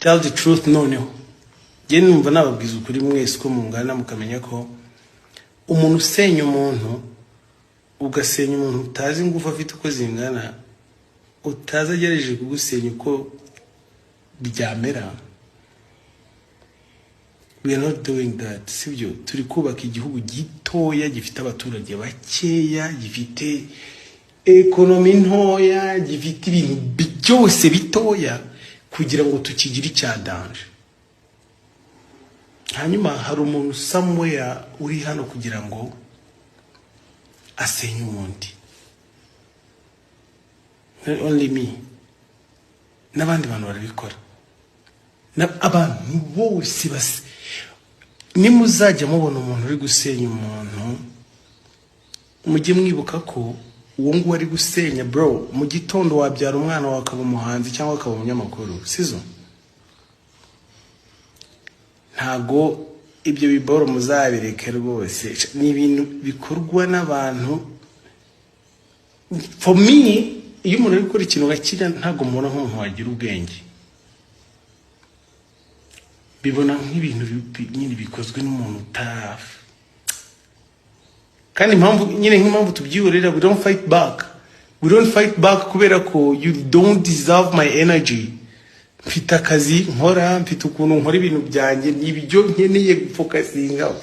tell the truth noneho je numva nababwiza ukuri mwese ko mungana mukamenya ko umuntu usenya umuntu ugasenya umuntu utazi ngufu afite uko zingana utazagereje kugusenya uko byamera. We are not doing that. Sibyo turi kubaka igihugu gitoya gifite abaturage bakeya, gifite ekonomi ntoya, gifite ibintu byose bitoya kugira ngo tukigire icyadanje. Hanyuma hari umuntu somewhere uri hano kugira ngo asenye umuntu. Not only me. N'abandi bantu barabikora. Abantu bose basi nimuzajya mubona umuntu uri gusenya umuntu mujye mwibuka ko uwo ngo ari gusenya bro mu gitondo wabyara umwana wakaba umuhanzi cyangwa akaba umunyamakuru sizo. Ntago ibyo biboro muzabireke rwose ni ibintu bikorwa n'abantu. For me iyo umuntu ari gukora ikintu gakira ntago mubona nk'umuntu wagira ubwenge, bibona nk'ibintu nyine bikozwe n'umuntu utafi. Kandi nk'impamvu tubyihorera, we don't fight back kubera ko you don't deserve my energy. Mfite akazi nkora, mfite ukuntu nkora ibintu byanjye, nibyo nkeneye gufokasinga.